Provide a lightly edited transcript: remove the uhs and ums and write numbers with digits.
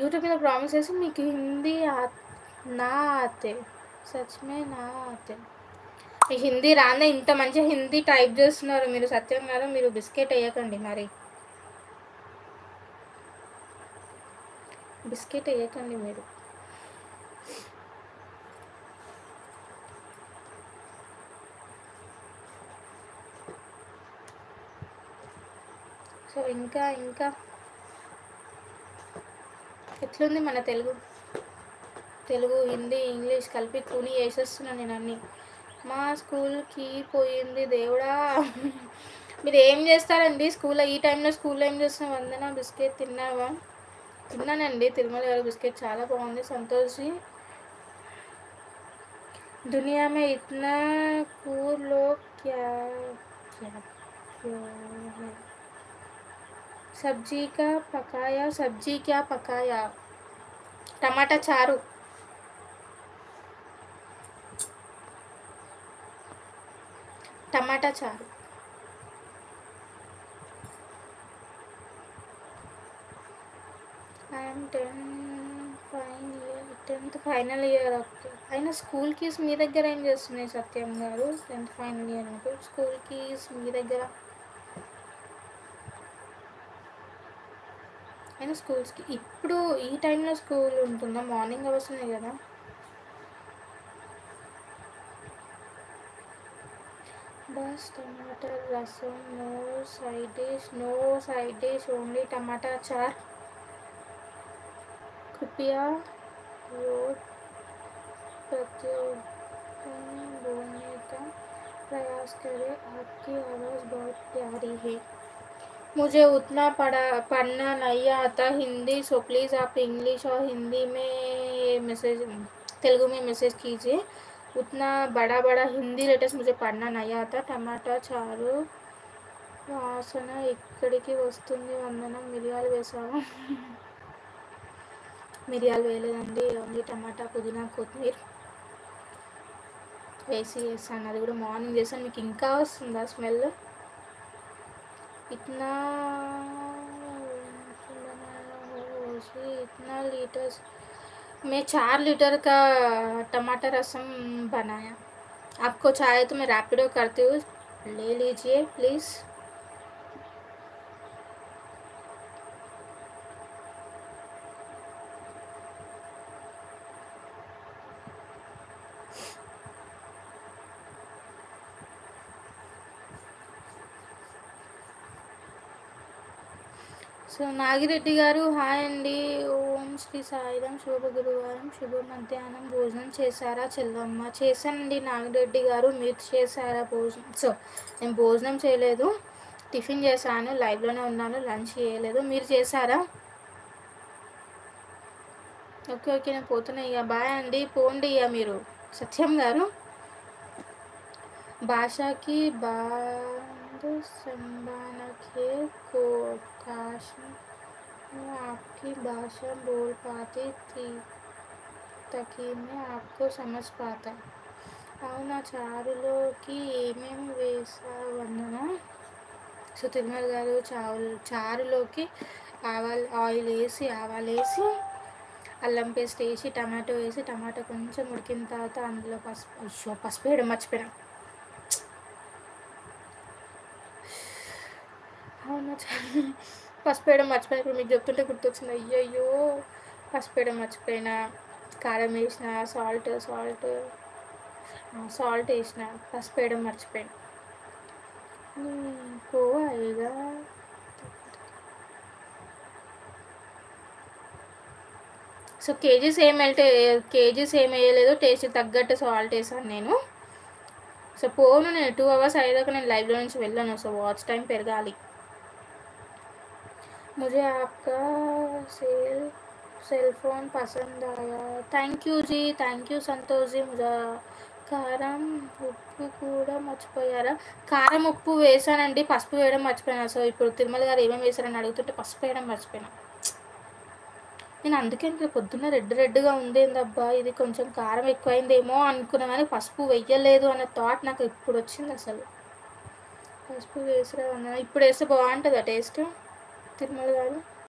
YouTube మీద promise చేసి మీకు హిందీ నా ఆతే సచ్ మే నా ఆతే ఈ హిందీ రాందే ఇంత మంచిగా హిందీ టైప్ చేస్తున్నారు మీరు. సత్యం గారు మీరు బిస్కెట్ వేయకండి మరి, బిస్కెట్ వేయకండి మీరు. సో ఇంకా ఇంకా ఎట్లుంది మన తెలుగు? తెలుగు హిందీ ఇంగ్లీష్ కలిపి కూని వేసేస్తున్నాను నేను అన్నీ. మా స్కూల్కి పోయింది దేవుడా. మీరు ఏం చేస్తారండి స్కూల్లో? ఈ టైంలో స్కూల్లో ఏం చేస్తున్నాం? వందన బిస్కెట్ తిన్నావా? తిన్నానండి. తిరుమల గారు బిస్కెట్ చాలా బాగుంది. సంతోషి दुनिया में इतना कूल लोग क्या क्या क्यों है? सब्जी का पकाया, सब्जी क्या पकाया? टमाटा चारू. टमाटा Charu. I am 10th final year. Okay. అయినా స్కూల్ కీస్ మీ దగ్గర ఏం చేస్తున్నాయి సత్యం గారు? 10th ఫైనల్ ఇయర్ అంటే స్కూల్ కీస్ మీ దగ్గర. అయినా స్కూల్స్కి ఇప్పుడు ఈ టైంలో స్కూల్ ఉంటుందా? మార్నింగ్ అవర్స్ ఉన్నాయి కదా. బస్ టమాటర్ rasam, no side dish, no side dish, only టమాటా చార్. कृपया रोज प्रतियोगिता बोलने का प्रयास करें. आपकी आवाज़ बहुत प्यारी है. मुझे उतना पढ़ना नहीं आता हिंदी, सो प्लीज़ आप इंग्लिश और हिंदी में मैसेज, तेलुगु में मैसेज कीजिए. उतना बड़ा बड़ा हिंदी लेटर्स मुझे पढ़ना नहीं आता. टमाटा चारू వాసన ఇక్కడికి వస్తుంది. వందన మిరియాలు వేసావా? మిరియాలు వేయలేదండి, ఓన్లీ టమాటా పుదీనా కొత్తిమీర వేసి చేస్తాను. అది కూడా మార్నింగ్ చేస్తాను. మీకు ఇంకా వస్తుందా స్మెల్? इतना इतना लीटर मैं 4 लीटर का टमाटर रसम बनाया. आपको चाहे तो मैं रैपिडो करती हूँ, ले लीजिए प्लीज़. సో నాగిరెడ్డి గారు హాయ్ అండి. ఓం శ్రీ సాయిరాం. శుభ గురువారం, శుభ మధ్యాహ్నం. భోజనం చేశారా చెల్లమ్మ? చేశానండి నాగిరెడ్డి గారు. మీరు చేశారా భోజనం? సో నేను భోజనం చేయలేదు, టిఫిన్ చేశాను. లైవ్లోనే ఉన్నాను, లంచ్ చేయలేదు. మీరు చేశారా? ఓకే ఓకే నేను పోతున్నా ఇక. బాయ్ అండి, పోండి ఇక మీరు. సత్యం గారు భాషకి బాంధ संभालके को काश मैं आपकी भाषा बोल पाती थी ताकि मैं आपको समझ पाता. అవునా, చారులోకి ఏమేమి వేసావు వందన? సో తిరుమల గారు చారులోకి ఆయిల్ వేసి, ఆవాలు వేసి, అల్లం పేస్ట్ వేసి, టమాటో వేసి, టమాటో కొంచెం ఉడికిన తర్వాత అందులో పసుపు వేయడం మర్చిపోయినా. అవునా, పసుపు వేయడం మర్చిపోయినా. ఇప్పుడు మీకు చెప్తుంటే గుర్తొచ్చింది. అయ్యయ్యో పసుపు వేయడం మర్చిపోయినా. కారం వేసిన, సాల్ట్ వేసిన, పసుపు వేయడం మర్చిపోయినా. పోయిగా సో కేజీస్ ఏం వేయలేదు. టేస్ట్ తగ్గట్టు సాల్ట్ వేసాను నేను. సో పోను, నేను 2 hours అయ్యేదాకా నేను లైవ్లో నుంచి వెళ్ళాను. సో వాచ్ టైం పెరగాలి. मुझे आपका सेल फोन पसंद आया. Thank you ji, thank you Santosh ji. मुझे కారం ఉప్పు కూడా మర్చిపోయారా? కారం ఉప్పు వేసానండి, పసుపు వేయడం మర్చిపోయినా. సో ఇప్పుడు తిరుమల గారు ఏమేమి వేసారని అడుగుతుంటే పసుపు వేయడం మర్చిపోయినా. నేను అందుకే ఇంకా పొద్దున్న రెడ్గా ఉంది ఏందబ్బా, ఇది కొంచెం కారం ఎక్కువైందేమో అనుకున్నా, కానీ పసుపు వెయ్యలేదు అనే థాట్ నాకు ఇప్పుడు వచ్చింది. అసలు పసుపు వేసిరా అన్న. ఇప్పుడు వేస్తే బాగుంటుందా టేస్ట్ తిరుమల గారు?